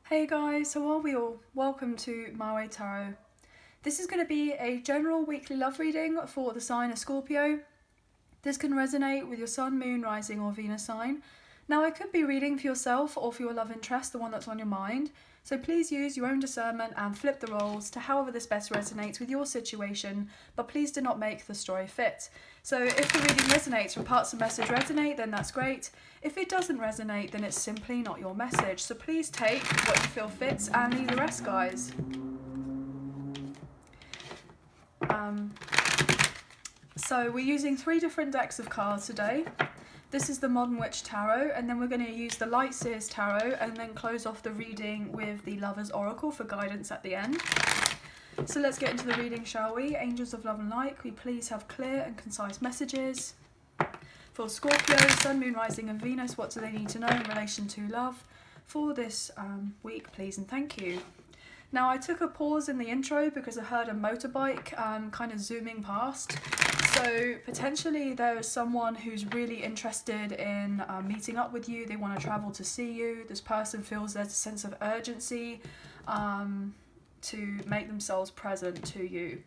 Hey guys, how are we all? Welcome to My Way Tarot. This is going to be a general weekly love reading for the sign of Scorpio. This can resonate with your sun, moon, rising or Venus sign. Now I could be reading for yourself or for your love interest, the one that's on your mind. So please use your own discernment and flip the roles to however this best resonates with your situation, but please do not make the story fit. So if the reading resonates or parts of the message resonate, then that's great. If it doesn't resonate, then it's simply not your message. So please take what you feel fits and leave the rest, guys. So we're using 3 different decks of cards today. This is the Modern Witch Tarot, and then we're going to use the Light Seers Tarot and then close off the reading with the Lover's Oracle for guidance at the end. So let's get into the reading, shall we? Angels of Love and Light, can we please have clear and concise messages? For Scorpio, Sun, Moon, Rising and Venus, what do they need to know in relation to love for this week, please and thank you. Now I took a pause in the intro because I heard a motorbike kind of zooming past. So potentially there is someone who's really interested in meeting up with you. They want to travel to see you. This person feels there's a sense of urgency to make themselves present to you.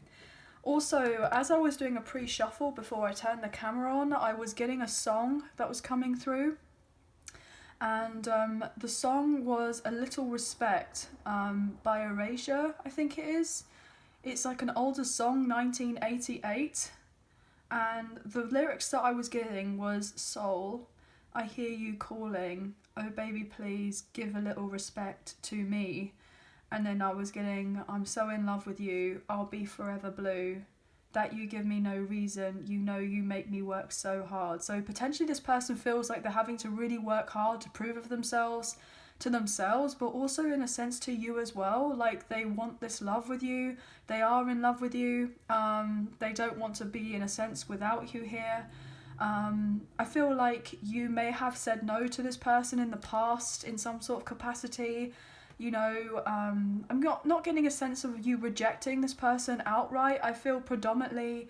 Also, as I was doing a pre-shuffle before I turned the camera on, I was getting a song that was coming through. And the song was A Little Respect by Erasure, I think it is. It's like an older song, 1988. And the lyrics that I was getting was, Soul, I hear you calling. Oh baby, please give a little respect to me. And then I was getting, I'm so in love with you, I'll be forever blue. That you give me no reason, you know you make me work so hard. So potentially this person feels like they're having to really work hard to prove of themselves to themselves, but also in a sense to you as well. Like they want this love with you, they are in love with you, they don't want to be in a sense without you here. I feel like you may have said no to this person in the past in some sort of capacity. You know, I'm not getting a sense of you rejecting this person outright. I feel predominantly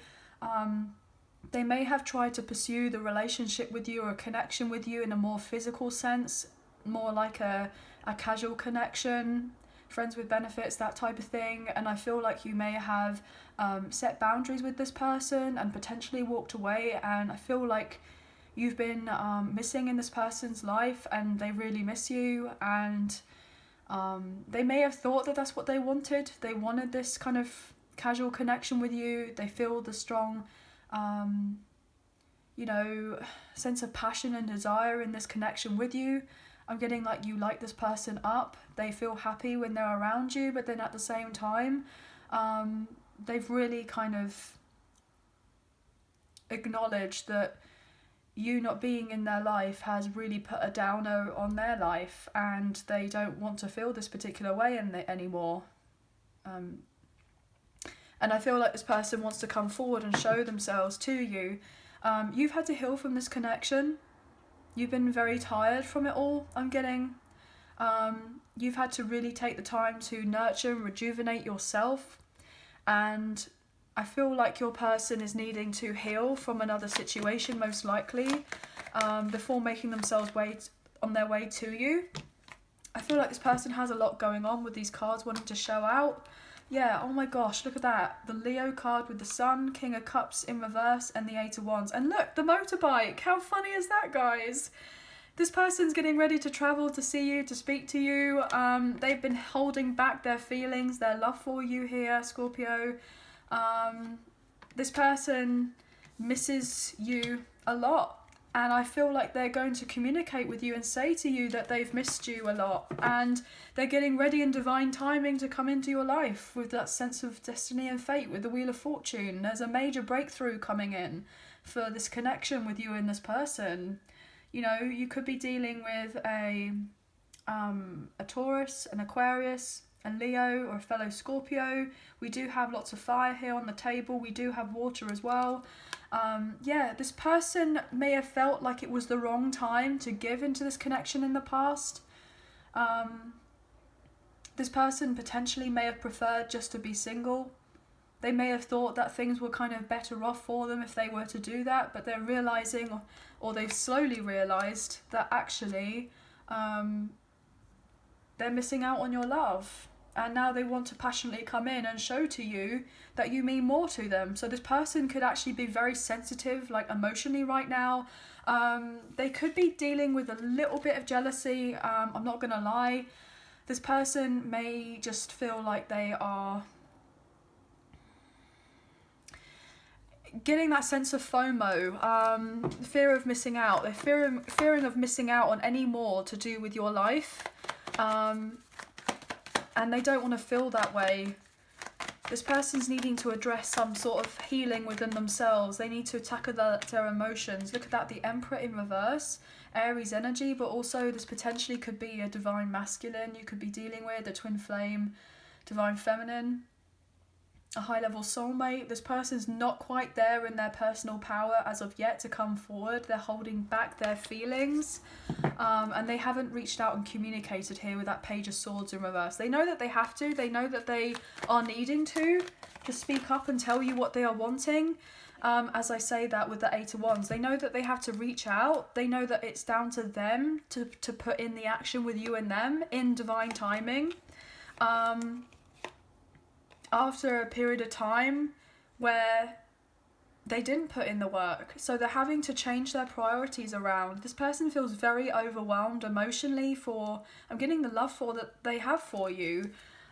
they may have tried to pursue the relationship with you or a connection with you in a more physical sense, more like a casual connection, friends with benefits, that type of thing. And I feel like you may have set boundaries with this person and potentially walked away. And I feel like you've been missing in this person's life and they really miss you. And they may have thought that that's what they wanted. They wanted this kind of casual connection with you. They feel the strong, you know, sense of passion and desire in this connection with you. I'm getting like you light this person up. They feel happy when they're around you, but then at the same time, they've really kind of acknowledged that you not being in their life has really put a downer on their life, and they don't want to feel this particular way anymore. And I feel like this person wants to come forward and show themselves to you. You've had to heal from this connection. You've been very tired from it all, I'm getting. You've had to really take the time to nurture and rejuvenate yourself. And I feel like your person is needing to heal from another situation, most likely, before making themselves on their way to you. I feel like this person has a lot going on with these cards wanting to show out. Yeah, oh my gosh, look at that. The Leo card with the Sun, King of Cups in reverse, and the Eight of Wands. And look, the motorbike. How funny is that, guys? This person's getting ready to travel to see you, to speak to you. They've been holding back their feelings, their love for you here, Scorpio. This person misses you a lot. And I feel like they're going to communicate with you and say to you that they've missed you a lot. And they're getting ready in divine timing to come into your life with that sense of destiny and fate with the Wheel of Fortune. There's a major breakthrough coming in for this connection with you and this person. You know, you could be dealing with a Taurus, an Aquarius, a Leo or a fellow Scorpio. We do have lots of fire here on the table. We do have water as well. Yeah, this person may have felt like it was the wrong time to give into this connection in the past. This person potentially may have preferred just to be single. They may have thought that things were kind of better off for them if they were to do that, but they're realising, or they've slowly realised, that actually they're missing out on your love. And now they want to passionately come in and show to you that you mean more to them. So this person could actually be very sensitive, like emotionally right now. They could be dealing with a little bit of jealousy. I'm not going to lie. This person may just feel like they are getting that sense of FOMO, fear of missing out. They're fearing of missing out on any more to do with your life. And they don't want to feel that way. This person's needing to address some sort of healing within themselves. They need to tackle their emotions. Look at that, the Emperor in reverse, Aries energy, but also this potentially could be a divine masculine you could be dealing with, a twin flame, divine feminine, a high-level soulmate. This person's not quite there in their personal power as of yet to come forward. They're holding back their feelings, and they haven't reached out and communicated here with that Page of Swords in reverse. They know that they have to. They know that they are needing to speak up and tell you what they are wanting. As I say that with the Eight of Wands, they know that they have to reach out. They know that it's down to them to put in the action with you and them in divine timing. After a period of time where they didn't put in the work. So they're having to change their priorities around. This person feels very overwhelmed emotionally for, I'm getting the love for that they have for you.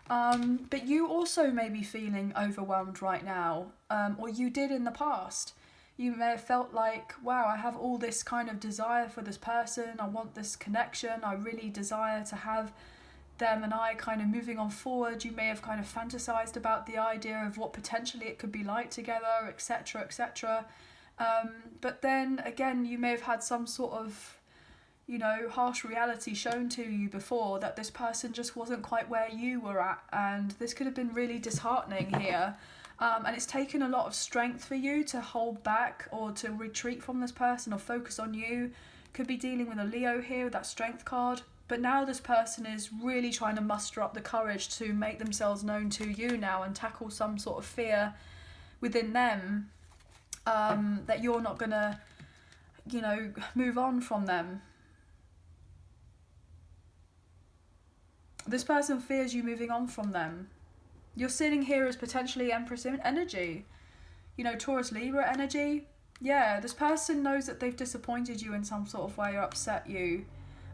But you also may be feeling overwhelmed right now, or you did in the past. You may have felt like, wow, I have all this kind of desire for this person. I want this connection. I really desire to have them and I kind of moving on forward. You may have kind of fantasized about the idea of what potentially it could be like together, etc., etc. But then again, you may have had some sort of, you know, harsh reality shown to you before that this person just wasn't quite where you were at, and this could have been really disheartening here. And it's taken a lot of strength for you to hold back or to retreat from this person or focus on you. Could be dealing with a Leo here with that Strength card. But now this person is really trying to muster up the courage to make themselves known to you now and tackle some sort of fear within them, that you're not going to, you know, move on from them. This person fears you moving on from them. You're sitting here as potentially Empress energy, you know, Taurus Libra energy. Yeah, this person knows that they've disappointed you in some sort of way or upset you.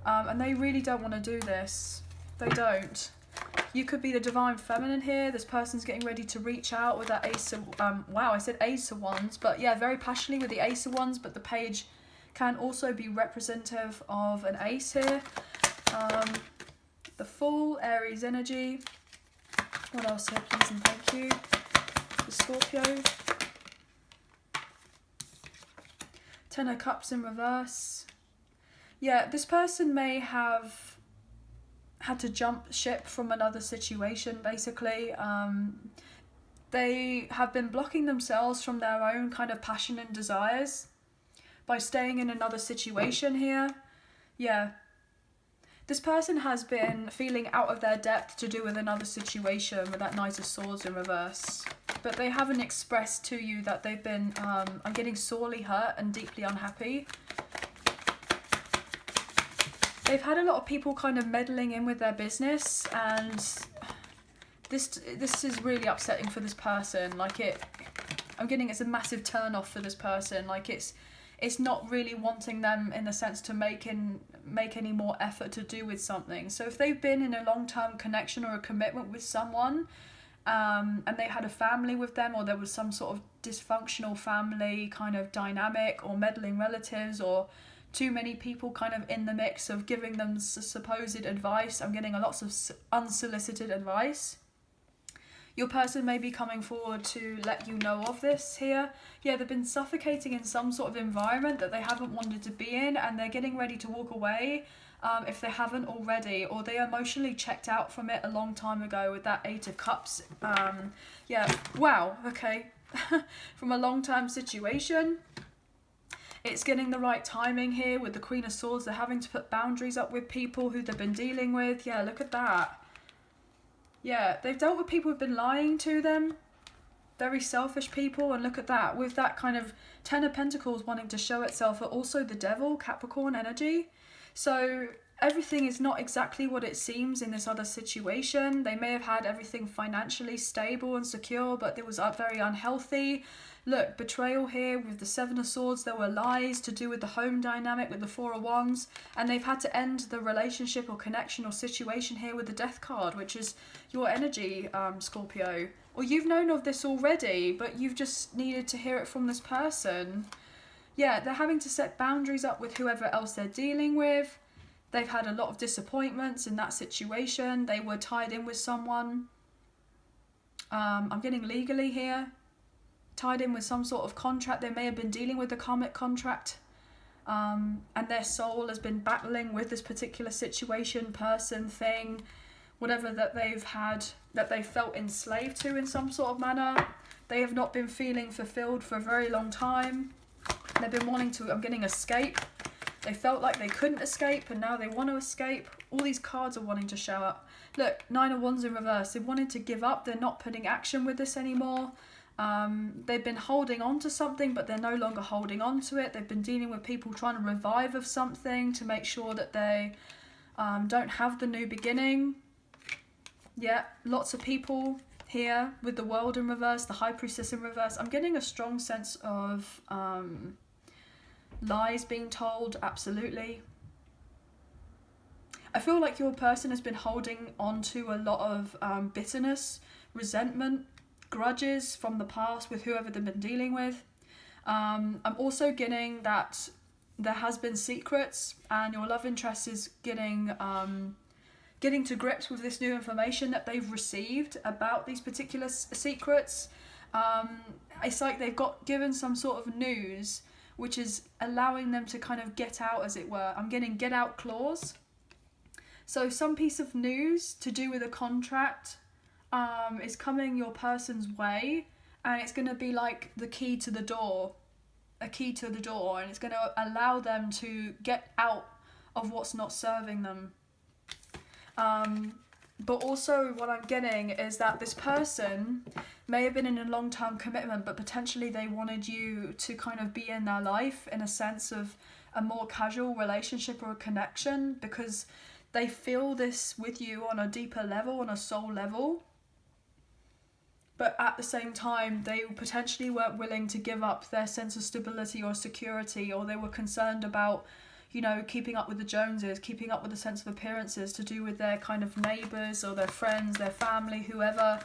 And they really don't want to do this. They don't. You could be the divine feminine here. This person's getting ready to reach out with that Ace of... wow, I said Ace of Wands. But yeah, very passionately with the Ace of Wands. But the Page can also be representative of an Ace here. The Fool, Aries energy. What else here, please and thank you? The Scorpio. Ten of Cups in reverse. Yeah, this person may have had to jump ship from another situation, basically. They have been blocking themselves from their own kind of passion and desires by staying in another situation here. Yeah. This person has been feeling out of their depth to do with another situation with that Knight of Swords in reverse. But they haven't expressed to you that they've been, I'm getting sorely hurt and deeply unhappy. They've had a lot of people kind of meddling in with their business, and this is really upsetting for this person. Like I'm getting it's a massive turn off for this person. Like it's not really wanting them in the sense to make any more effort to do with something. So if they've been in a long-term connection or a commitment with someone, and they had a family with them, or there was some sort of dysfunctional family kind of dynamic or meddling relatives, or too many people kind of in the mix of giving them supposed advice. I'm getting lots of unsolicited advice. Your person may be coming forward to let you know of this here. Yeah, they've been suffocating in some sort of environment that they haven't wanted to be in, and they're getting ready to walk away if they haven't already, or they emotionally checked out from it a long time ago with that Eight of Cups. Yeah, wow, okay. From a long-term situation. It's getting the right timing here with the Queen of Swords. They're having to put boundaries up with people who they've been dealing with. Yeah, look at that. Yeah, they've dealt with people who've been lying to them. Very selfish people. And look at that. With that kind of Ten of Pentacles wanting to show itself, but also the Devil, Capricorn energy. So everything is not exactly what it seems in this other situation. They may have had everything financially stable and secure, but it was very unhealthy. Look, betrayal here with the Seven of Swords. There were lies to do with the home dynamic with the Four of Wands, and they've had to end the relationship or connection or situation here with the Death card, which is your energy, Scorpio. Or you've known of this already, but you've just needed to hear it from this person. Yeah, they're having to set boundaries up with whoever else they're dealing with. They've had a lot of disappointments in that situation. They were tied in with someone. I'm getting legally here. Tied in with some sort of contract. They may have been dealing with a karmic contract. And their soul has been battling with this particular situation, person, thing, whatever that they've had, that they felt enslaved to in some sort of manner. They have not been feeling fulfilled for a very long time. They've been wanting to, I'm getting escape. They felt like they couldn't escape, and now they want to escape. All these cards are wanting to show up. Look, Nine of Wands in reverse. They wanted to give up. They're not putting action with this anymore. They've been holding on to something, but they're no longer holding on to it. They've been dealing with people trying to revive of something to make sure that they don't have the new beginning. Yeah, lots of people here with the World in reverse, the High Priestess in reverse. I'm getting a strong sense of lies being told, absolutely. I feel like your person has been holding on to a lot of bitterness, resentment, grudges from the past with whoever they've been dealing with. I'm also getting that there has been secrets, and your love interest is getting to grips with this new information that they've received about these particular secrets. It's like they've got given some sort of news which is allowing them to kind of get out, as it were. I'm getting get out clause. So some piece of news to do with a contract is coming your person's way, and it's going to be like the key to the door, a key to the door, and it's going to allow them to get out of what's not serving them. But also what I'm getting is that this person may have been in a long-term commitment, but potentially they wanted you to kind of be in their life in a sense of a more casual relationship or a connection, because they feel this with you on a deeper level, on a soul level. But at the same time, they potentially weren't willing to give up their sense of stability or security, or they were concerned about, you know, keeping up with the Joneses, keeping up with a sense of appearances to do with their kind of neighbours or their friends, their family, whoever.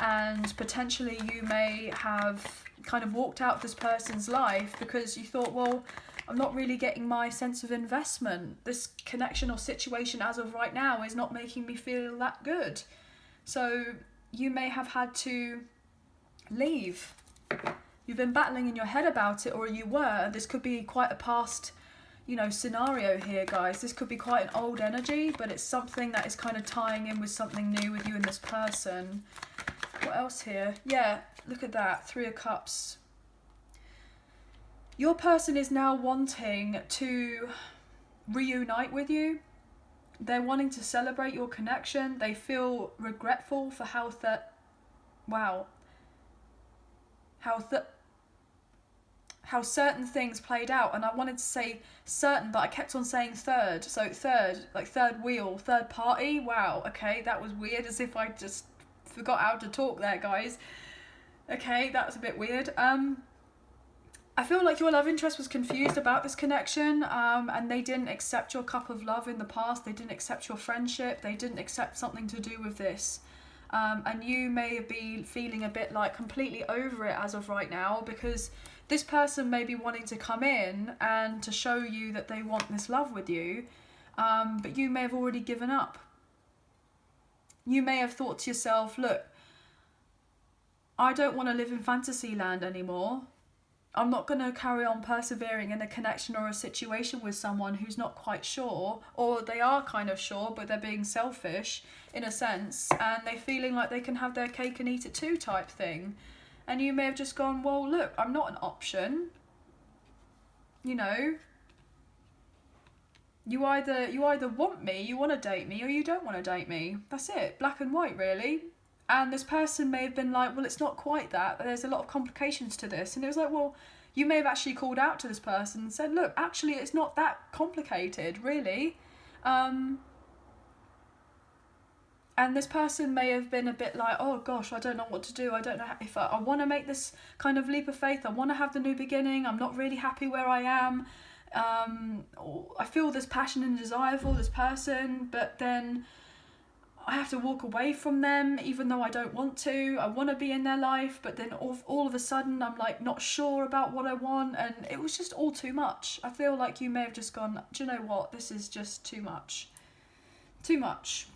And potentially you may have kind of walked out of this person's life because you thought, well, I'm not really getting my sense of investment. This connection or situation as of right now is not making me feel that good. So you may have had to leave. You've been battling in your head about it, or you were. This could be quite a past, you know, scenario here, guys. This could be quite an old energy, but it's something that is kind of tying in with something new with you and this person. What else here? Yeah, look at that. 3 of Cups. Your person is now wanting to reunite with you. They're wanting to celebrate your connection. They feel regretful for how certain things played out. And I wanted to say certain, but I kept on saying third. So third, like third wheel, third party. Wow, okay, that was weird, as if I just forgot how to talk there, guys. Okay, that was a bit weird. I feel like your love interest was confused about this connection, and they didn't accept your cup of love in the past. They didn't accept your friendship. They didn't accept something to do with this. And you may be feeling a bit like completely over it as of right now, because this person may be wanting to come in and to show you that they want this love with you, but you may have already given up. You may have thought to yourself, look, I don't want to live in fantasy land anymore. I'm not going to carry on persevering in a connection or a situation with someone who's not quite sure, or they are kind of sure, but they're being selfish in a sense, and they're feeling like they can have their cake and eat it too type thing. And you may have just gone, well, look, I'm not an option. You know, you either want me, you want to date me, or you don't want to date me. That's it, black and white, really. And this person may have been like, well, it's not quite that. There's a lot of complications to this. And it was like, well, you may have actually called out to this person and said, look, actually, it's not that complicated, really. And this person may have been a bit like, oh gosh, I don't know what to do. I don't know if I want to make this kind of leap of faith. I want to have the new beginning. I'm not really happy where I am. I feel this passion and desire for this person, but then I have to walk away from them even though I don't want to. I want to be in their life, but then all of a sudden I'm like not sure about what I want, and it was just all too much. I feel like you may have just gone, do you know what, this is just too much. Too much.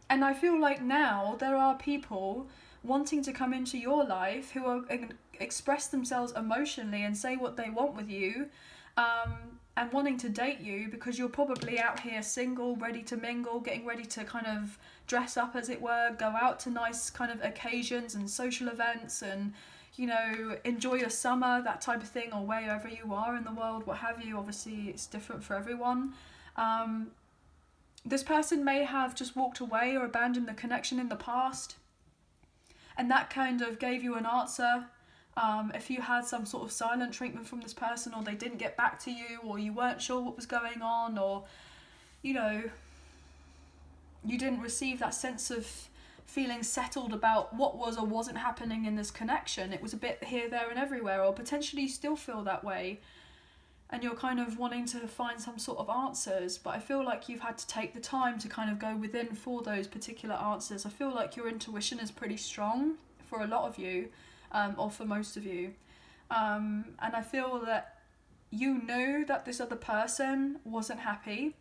And I feel like now there are people wanting to come into your life who are express themselves emotionally and say what they want with you, and wanting to date you because you're probably out here single, ready to mingle, getting ready to kind of dress up, as it were, go out to nice kind of occasions and social events and, you know, enjoy your summer, that type of thing, or wherever you are in the world, what have you. Obviously it's different for everyone. This person may have just walked away or abandoned the connection in the past, and that kind of gave you an answer. If you had some sort of silent treatment from this person, or they didn't get back to you, or you weren't sure what was going on, or, you know, you didn't receive that sense of feeling settled about what was or wasn't happening in this connection. It was a bit here, there and everywhere, or potentially you still feel that way and you're kind of wanting to find some sort of answers, but I feel like you've had to take the time to kind of go within for those particular answers. I feel like your intuition is pretty strong for a lot of you, or for most of you, and I feel that you knew that this other person wasn't happy,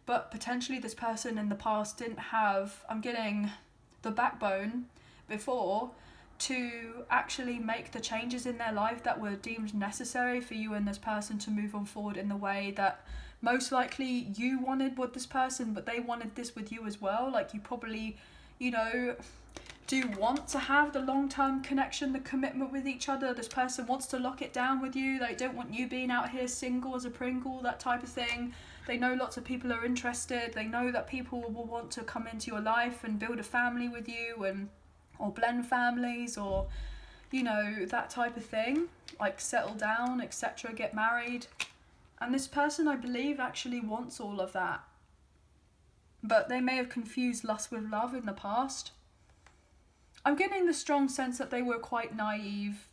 but potentially this person in the past didn't have, I'm getting the backbone before, to actually make the changes in their life that were deemed necessary for you and this person to move on forward in the way that most likely you wanted with this person, but they wanted this with you as well. Like, you probably, you know, do want to have the long-term connection, the commitment with each other. This person wants to lock it down with you. They don't want you being out here single as a Pringle, that type of thing. They know lots of people are interested. They know that people will want to come into your life and build a family with you, and or blend families, or, you know, that type of thing, like settle down, etc., get married. And this person, I believe, actually wants all of that, but they may have confused lust with love in the past. I'm getting the strong sense that they were quite naive.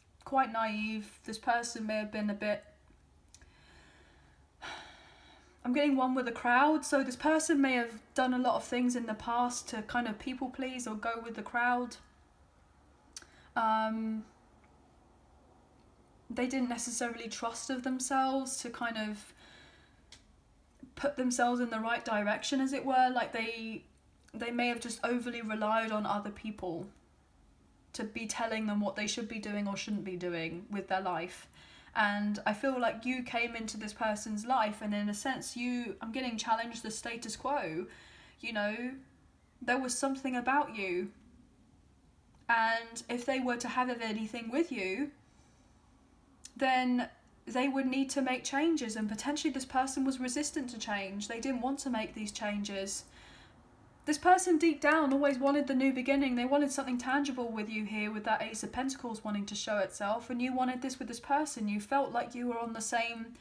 This person may have been a bit, I'm getting one with the crowd, so this person may have done a lot of things in the past to kind of people please or go with the crowd. They didn't necessarily trust of themselves to kind of put themselves in the right direction, as it were. Like, they may have just overly relied on other people to be telling them what they should be doing or shouldn't be doing with their life. And I feel like you came into this person's life, and in a sense I'm getting challenged the status quo. You know, there was something about you, and if they were to have anything with you, then they would need to make changes, and potentially this person was resistant to change. They didn't want to make these changes. This person deep down always wanted the new beginning. They wanted something tangible with you here, with that Ace of Pentacles wanting to show itself, and you wanted this with this person. You felt like you were on the same,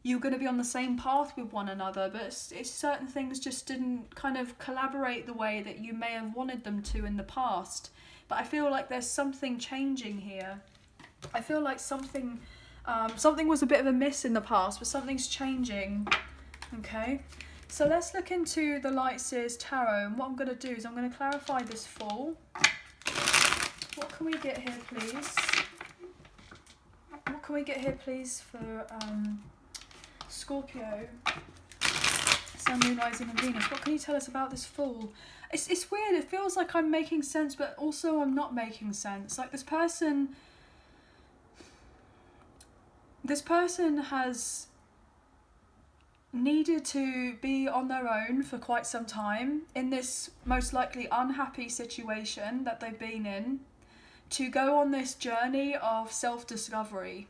you were going to be on the same path with one another, but it's certain things just didn't kind of collaborate the way that you may have wanted them to in the past. But I feel like there's something changing here. I feel like something was a bit of a miss in the past, but something's changing. Okay, so let's look into the Light Seer's Tarot, and what I'm going to do is I'm going to clarify this full. What can we get here, please? What can we get here, please, for Scorpio, Sun, Moon, Rising and Venus? What can you tell us about this full? It's weird. It feels like I'm making sense, but also I'm not making sense. Like, this person has needed to be on their own for quite some time in this most likely unhappy situation that they've been in, to go on this journey of self-discovery.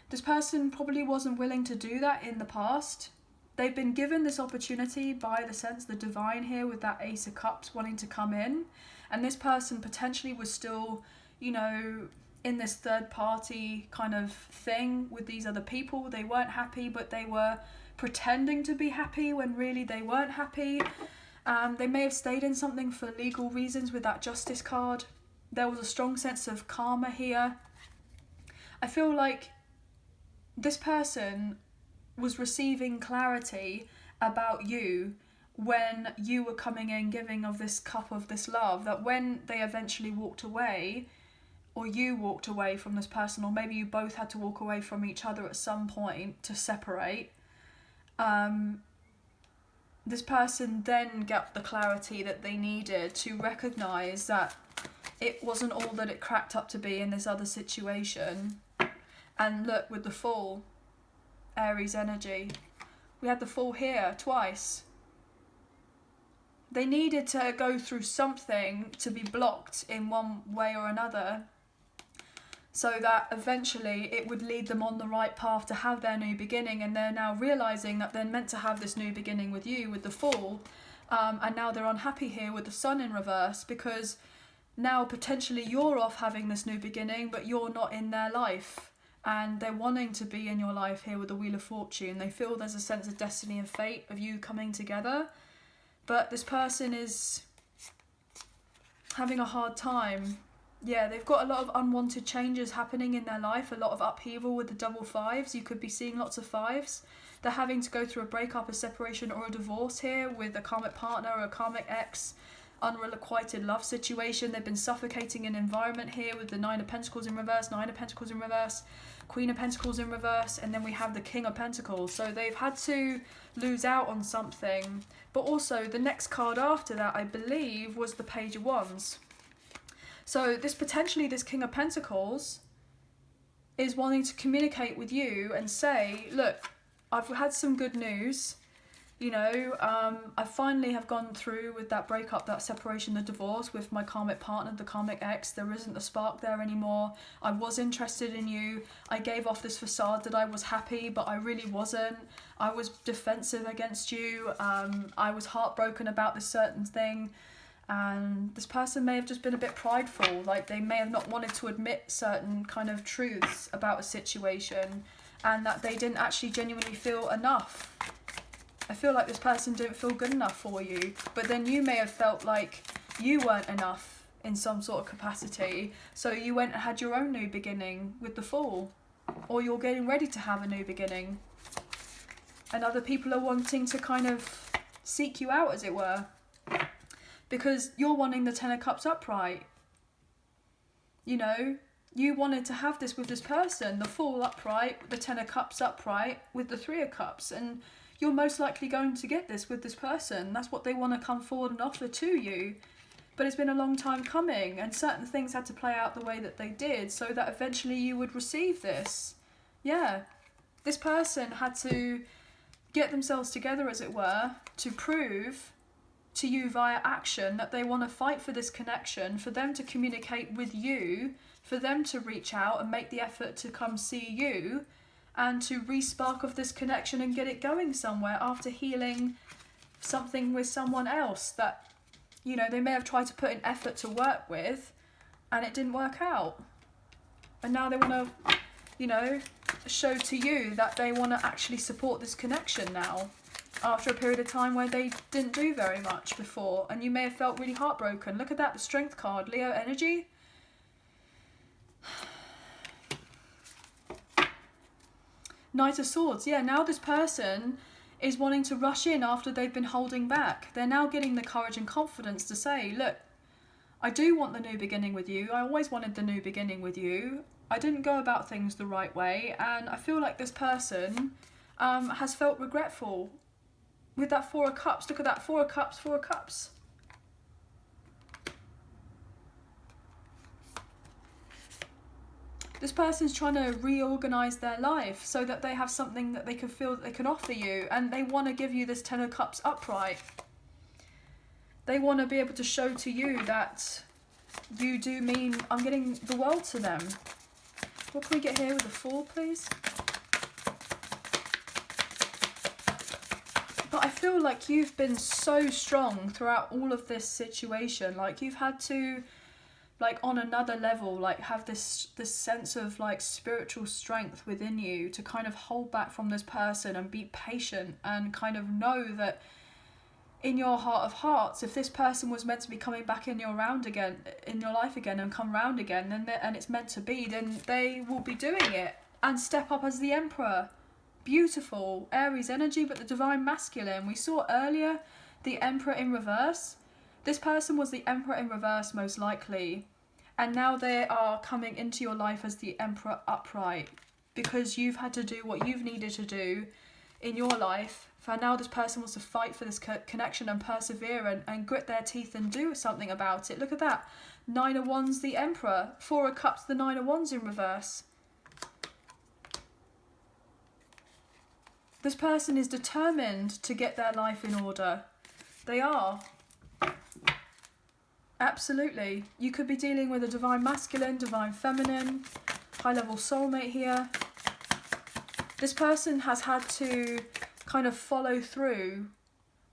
This person probably wasn't willing to do that in the past. They've been given this opportunity by the divine here, with that Ace of Cups wanting to come in, and this person potentially was still, you know, in this third party kind of thing with these other people. They weren't happy, but they were pretending to be happy when really they weren't happy. They may have stayed in something for legal reasons with that Justice card. There was a strong sense of karma here. I feel like this person was receiving clarity about you when you were coming in giving of this cup of this love, that when they eventually walked away, or you walked away from this person, or maybe you both had to walk away from each other at some point to separate, this person then got the clarity that they needed to recognise that it wasn't all that it cracked up to be in this other situation. And look, with the Fool, Aries energy, we had the Fool here twice. They needed to go through something to be blocked in one way or another, so that eventually it would lead them on the right path to have their new beginning. And they're now realising that they're meant to have this new beginning with you, with the Fool, and now they're unhappy here with the Sun in reverse, because now potentially you're off having this new beginning, but you're not in their life, and they're wanting to be in your life here with the Wheel of Fortune. They feel there's a sense of destiny and fate of you coming together, but this person is having a hard time. Yeah, they've got a lot of unwanted changes happening in their life, a lot of upheaval with the double fives. You could be seeing lots of fives. They're having to go through a breakup, a separation, or a divorce here with a karmic partner or a karmic ex, unrequited love situation. They've been suffocating in environment here with the Nine of Pentacles in reverse, Nine of Pentacles in reverse, Queen of Pentacles in reverse, and then we have the King of Pentacles. So they've had to lose out on something. But also the next card after that, I believe, was the Page of Wands. So this King of Pentacles is wanting to communicate with you and say, look, I've had some good news. You know, I finally have gone through with that breakup, that separation, the divorce with my karmic partner, the karmic ex. There isn't the spark there anymore. I was interested in you. I gave off this facade that I was happy, but I really wasn't. I was defensive against you. I was heartbroken about this certain thing. And this person may have just been a bit prideful. Like, they may have not wanted to admit certain kind of truths about a situation, and that they didn't actually genuinely feel enough. I feel like this person didn't feel good enough for you, but then you may have felt like you weren't enough in some sort of capacity, so you went and had your own new beginning with the Fool, or you're getting ready to have a new beginning, and other people are wanting to kind of seek you out, as it were, because you're wanting the Ten of Cups upright. You know, you wanted to have this with this person, the Fool upright, the Ten of Cups upright with the Three of Cups, and you're most likely going to get this with this person. That's what they want to come forward and offer to you. But it's been a long time coming, and certain things had to play out the way that they did so that eventually you would receive this. Yeah, this person had to get themselves together, as it were, to prove to you via action that they want to fight for this connection, for them to communicate with you, for them to reach out and make the effort to come see you, and to re-spark of this connection and get it going somewhere after healing something with someone else that, you know, they may have tried to put in effort to work with and it didn't work out. And now they want to, you know, show to you that they want to actually support this connection now, after a period of time where they didn't do very much before, and you may have felt really heartbroken. Look at that, the Strength card, Leo energy. Knight of Swords. Yeah, now this person is wanting to rush in after they've been holding back. They're now getting the courage and confidence to say, look, I do want the new beginning with you. I always wanted the new beginning with you. I didn't go about things the right way, and I feel like this person has felt regretful. With that Four of Cups, look at that, Four of Cups, Four of Cups. This person's trying to reorganise their life so that they have something that they can feel that they can offer you, and they want to give you this Ten of Cups upright. They want to be able to show to you that you do mean, I'm getting the world to them. What can we get here with the Fool, please? But I feel like you've been so strong throughout all of this situation. Like, you've had to like on another level, like have this sense of like spiritual strength within you to kind of hold back from this person and be patient and kind of know that in your heart of hearts, if this person was meant to be coming back in your life again and come round again, and it's meant to be, then they will be doing it and step up as the Emperor. Beautiful Aries energy, but the divine masculine. We saw earlier the Emperor in reverse. This person was the Emperor in reverse most likely, and now they are coming into your life as the Emperor upright because you've had to do what you've needed to do in your life. For now this person wants to fight for this connection and persevere and grit their teeth and do something about it. Look at that. 9 of Wands, the Emperor. 4 of Cups, the 9 of Wands in reverse. This person is determined to get their life in order. They are. Absolutely. You could be dealing with a divine masculine, divine feminine, high-level soulmate here. This person has had to kind of follow through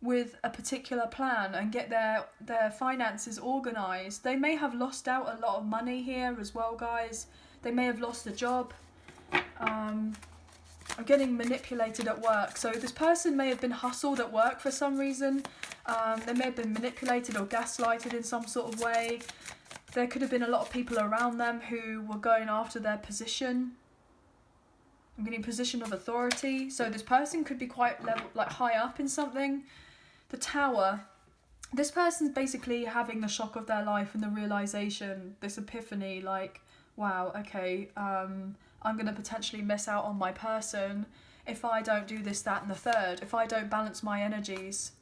with a particular plan and get their finances organised. They may have lost out a lot of money here as well, guys. They may have lost a job. I'm getting manipulated at work. So this person may have been hustled at work for some reason. They may have been manipulated or gaslighted in some sort of way. There could have been a lot of people around them who were going after their position. I'm getting position of authority. So this person could be quite high up in something. The Tower. This person's basically having the shock of their life and the realization, this epiphany, like, wow, okay, I'm going to potentially miss out on my person if I don't do this, that and the third, if I don't balance my energies.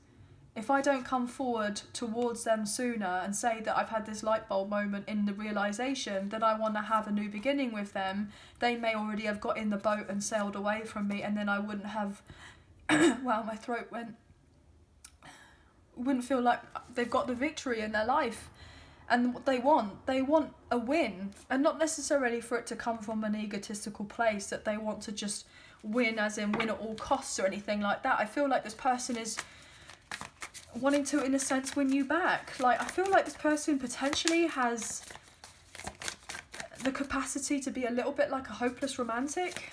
If I don't come forward towards them sooner and say that I've had this light bulb moment in the realization that I want to have a new beginning with them, they may already have got in the boat and sailed away from me, and then I wouldn't have, wow, my throat wouldn't feel like they've got the victory in their life. And what they want a win, and not necessarily for it to come from an egotistical place that they want to just win as in win at all costs or anything like that. I feel like this person is wanting to, in a sense, win you back. Like, I feel like this person potentially has the capacity to be a little bit like a hopeless romantic,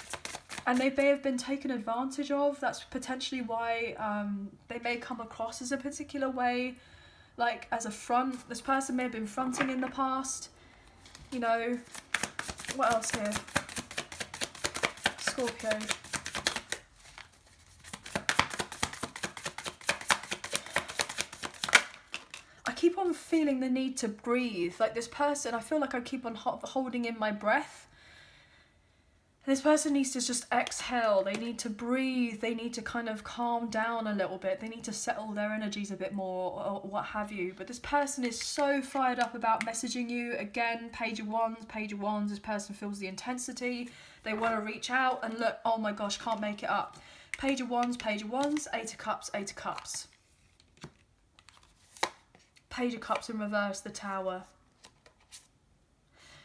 and they may have been taken advantage of. That's potentially why they may come across as a particular way, like as a front. This person may have been fronting in the past, you know. What else here? Scorpio. I keep on feeling the need to breathe. Like this person, I feel like I keep on holding in my breath. And this person needs to just exhale. They need to breathe. They need to kind of calm down a little bit. They need to settle their energies a bit more, or what have you. But this person is so fired up about messaging you. Again, Page of Wands, Page of Wands. This person feels the intensity. They want to reach out and look, oh my gosh, can't make it up. Page of Wands, Page of Wands, Eight of Cups, Eight of Cups. Page of Cups in reverse, the Tower.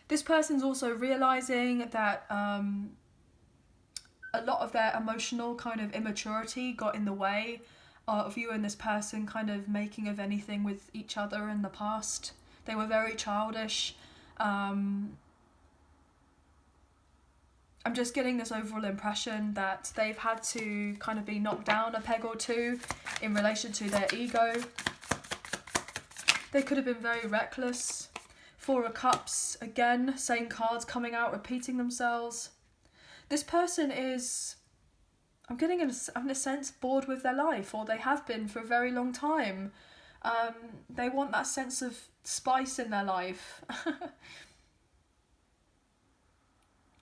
This person's also realising that a lot of their emotional kind of immaturity got in the way of you and this person kind of making of anything with each other in the past. They were very childish. I'm just getting this overall impression that they've had to kind of be knocked down a peg or two in relation to their ego. They could have been very reckless. Four of Cups, again, same cards coming out, repeating themselves. This person is, I'm getting in a sense, bored with their life, or they have been for a very long time. They want that sense of spice in their life.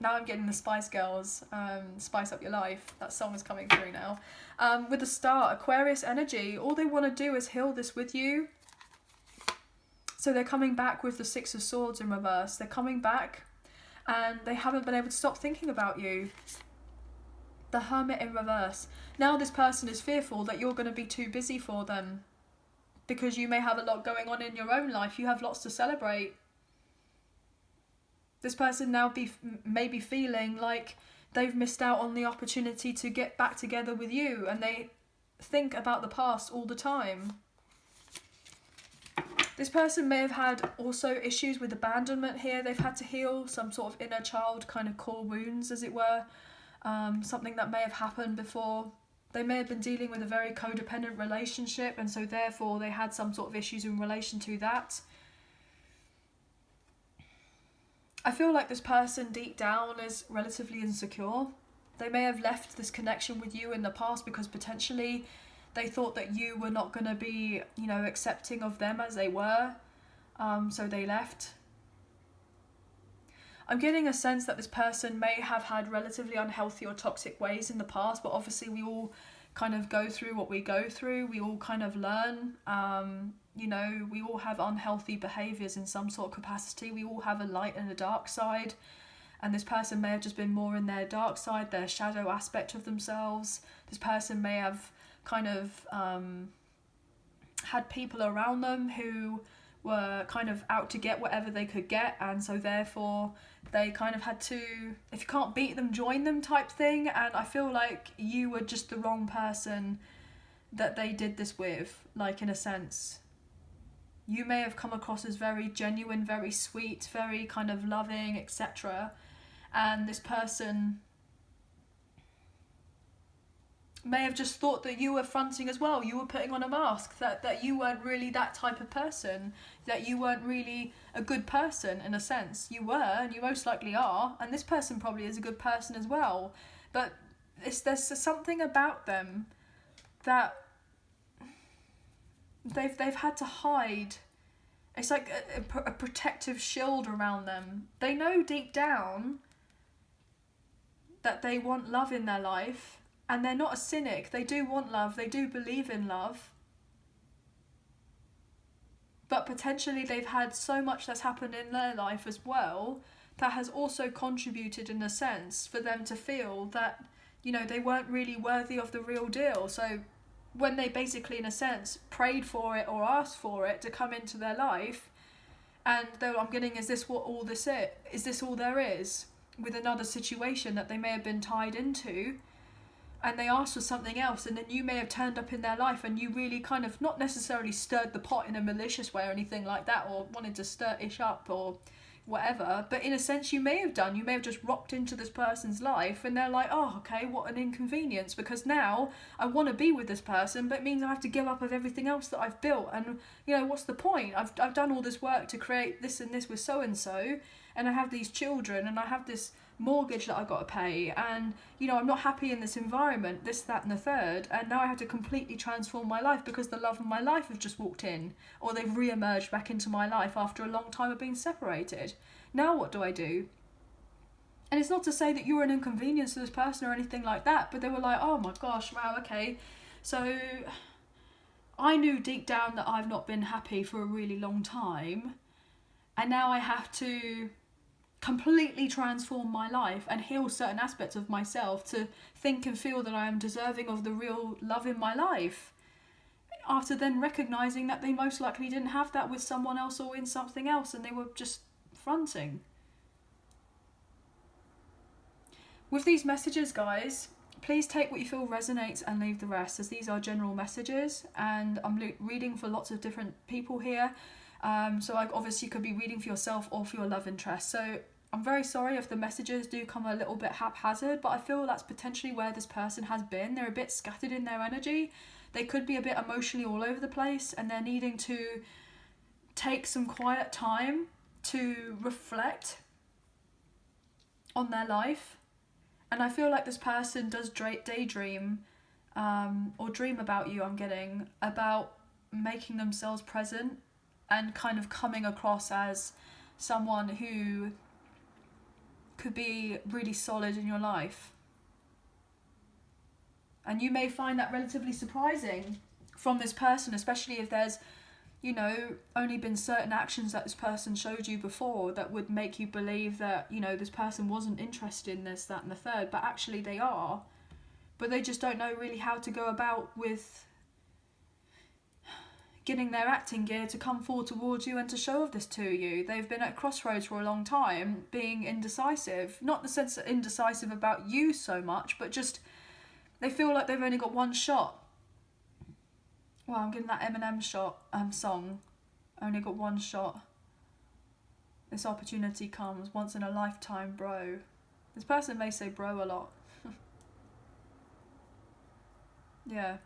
Now I'm getting the Spice Girls, Spice Up Your Life. That song is coming through now. With the Star, Aquarius energy, all they want to do is heal this with you. So they're coming back with the Six of Swords in reverse. They're coming back and they haven't been able to stop thinking about you. The Hermit in reverse. Now this person is fearful that you're going to be too busy for them because you may have a lot going on in your own life. You have lots to celebrate. This person now may be feeling like they've missed out on the opportunity to get back together with you, and they think about the past all the time. This person may have had also issues with abandonment here. They've had to heal some sort of inner child kind of core wounds, as it were. Something that may have happened before. They may have been dealing with a very codependent relationship, and so therefore they had some sort of issues in relation to that. I feel like this person deep down is relatively insecure. They may have left this connection with you in the past because potentially they thought that you were not going to be, you know, accepting of them as they were. So they left. I'm getting a sense that this person may have had relatively unhealthy or toxic ways in the past, but obviously we all kind of go through what we go through. We all kind of learn. You know, we all have unhealthy behaviours in some sort of capacity. We all have a light and a dark side. And this person may have just been more in their dark side, their shadow aspect of themselves. This person may have kind of had people around them who were kind of out to get whatever they could get, and so therefore they kind of had to, if you can't beat them, join them type thing. And I feel like you were just the wrong person that they did this with, like, in a sense. You may have come across as very genuine, very sweet, very kind of loving, etc. And this person may have just thought that you were fronting as well. You were putting on a mask, that you weren't really that type of person, that you weren't really a good person in a sense. You were, and you most likely are, and this person probably is a good person as well. But there's something about them that they've had to hide. It's like a protective shield around them. They know deep down that they want love in their life, and they're not a cynic. They do want love. They do believe in love. But potentially they've had so much that's happened in their life as well that has also contributed in a sense for them to feel that, you know, they weren't really worthy of the real deal. So when they basically, in a sense, prayed for it or asked for it to come into their life, and though I'm getting, is this what all this is? Is this all there is? With another situation that they may have been tied into, and they asked for something else, and then you may have turned up in their life and you really kind of not necessarily stirred the pot in a malicious way or anything like that, or wanted to stir ish up or whatever, but in a sense you may have done. You may have just rocked into this person's life and they're like, oh, okay, what an inconvenience, because now I want to be with this person, but it means I have to give up of everything else that I've built, and you know, what's the point? I've done all this work to create this and this with so and I have these children and I have this mortgage that I've got to pay, and you know, I'm not happy in this environment, this, that and the third, and now I have to completely transform my life because the love of my life have just walked in, or they've re-emerged back into my life after a long time of being separated. Now what do I do? And it's not to say that you were an inconvenience to this person or anything like that, but they were like, oh my gosh, wow, okay, so I knew deep down that I've not been happy for a really long time, and now I have to completely transform my life and heal certain aspects of myself to think and feel that I am deserving of the real love in my life, after then recognizing that they most likely didn't have that with someone else or in something else, and they were just fronting. With these messages, guys, please take what you feel resonates and leave the rest, as these are general messages, and I'm reading for lots of different people here. So I obviously could be reading for yourself or for your love interest. So I'm very sorry if the messages do come a little bit haphazard, but I feel that's potentially where this person has been. They're a bit scattered in their energy. They could be a bit emotionally all over the place, and they're needing to take some quiet time to reflect on their life. And I feel like this person does daydream or dream about you, I'm getting, about making themselves present and kind of coming across as someone who could be really solid in your life. And you may find that relatively surprising from this person, especially if there's, you know, only been certain actions that this person showed you before that would make you believe that, you know, this person wasn't interested in this, that and the third, but actually they are. But they just don't know really how to go about with getting their acting gear to come forward towards you and to show of this to you. They've been at crossroads for a long time, being indecisive. Not the sense that indecisive about you so much, but just they feel like they've only got one shot. Wow, I'm getting that Eminem song. Only got one shot. This opportunity comes once in a lifetime, bro. This person may say bro a lot. Yeah.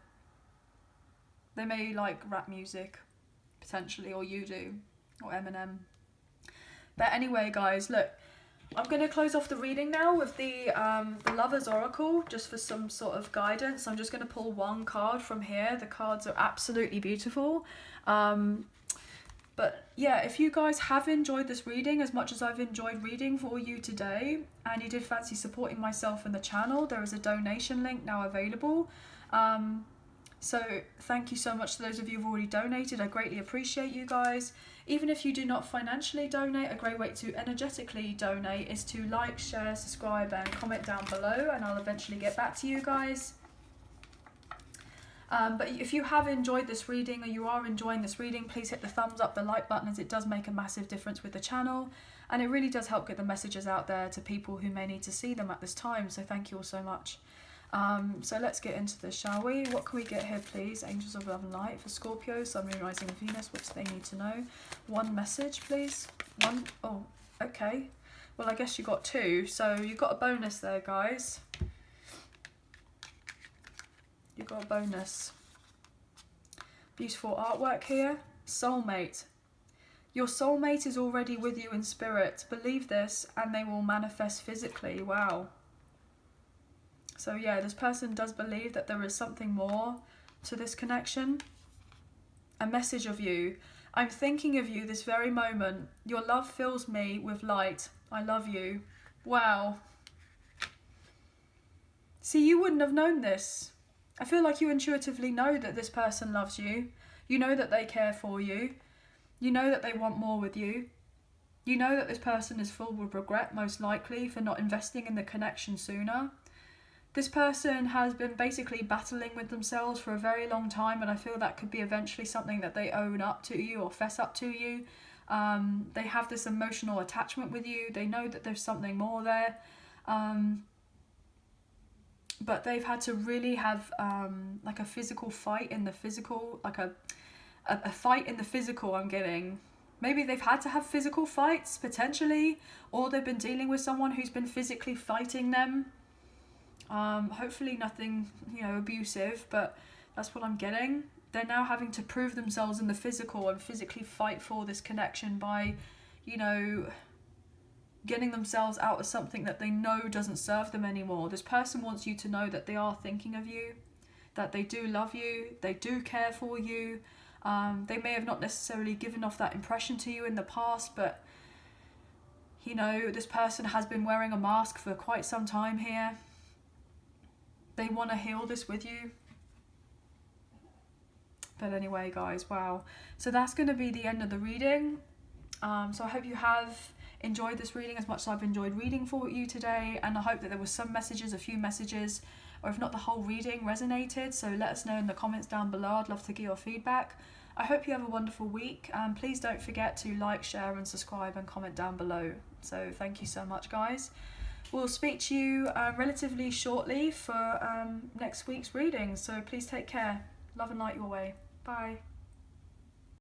They may like rap music, potentially, or you do, or Eminem. But anyway, guys, look, I'm going to close off the reading now with the Lover's Oracle, just for some sort of guidance. I'm just going to pull one card from here. The cards are absolutely beautiful. But yeah, if you guys have enjoyed this reading as much as I've enjoyed reading for you today, and you did fancy supporting myself and the channel, there is a donation link now available. So thank you so much to those of you who've already donated. I greatly appreciate you guys. Even if you do not financially donate, a great way to energetically donate is to like, share, subscribe and comment down below, and I'll eventually get back to you guys. But if you have enjoyed this reading, or you are enjoying this reading, please hit the thumbs up, the like button, as it does make a massive difference with the channel, and it really does help get the messages out there to people who may need to see them at this time, so thank you all so much. So let's get into this, shall we? What can we get here, please? Angels of Love and Light for Scorpio, Sun, Moon, Rising, and Venus. What do they need to know? One message, please. One. Oh, okay. Well, I guess you got two, so you got a bonus there, guys. You got a bonus. Beautiful artwork here. Soulmate. Your soulmate is already with you in spirit. Believe this and they will manifest physically. Wow. So yeah, this person does believe that there is something more to this connection. A message of you. I'm thinking of you this very moment. Your love fills me with light. I love you. Wow. See, you wouldn't have known this. I feel like you intuitively know that this person loves you. You know that they care for you. You know that they want more with you. You know that this person is full with regret, most likely, for not investing in the connection sooner. This person has been basically battling with themselves for a very long time, and I feel that could be eventually something that they own up to you or fess up to you. They have this emotional attachment with you. They know that there's something more there. But they've had to really have like a physical fight in the physical, like a fight in the physical, I'm getting. Maybe they've had to have physical fights, potentially, or they've been dealing with someone who's been physically fighting them. Hopefully nothing, you know, abusive, but that's what I'm getting. They're now having to prove themselves in the physical and physically fight for this connection by, you know, getting themselves out of something that they know doesn't serve them anymore. This person wants you to know that they are thinking of you, that they do love you, they do care for you. They may have not necessarily given off that impression to you in the past, but, you know, this person has been wearing a mask for quite some time here. They want to heal this with you. But anyway, guys, wow. So that's going to be the end of the reading. So I hope you have enjoyed this reading as much as I've enjoyed reading for you today, and I hope that there was some messages, a few messages, or if not the whole reading resonated. So let us know in the comments down below. I'd love to get your feedback. I hope you have a wonderful week, and please don't forget to like, share and subscribe and comment down below. So thank you so much, guys. We'll speak to you relatively shortly for next week's reading, so please take care. Love and light your way. Bye.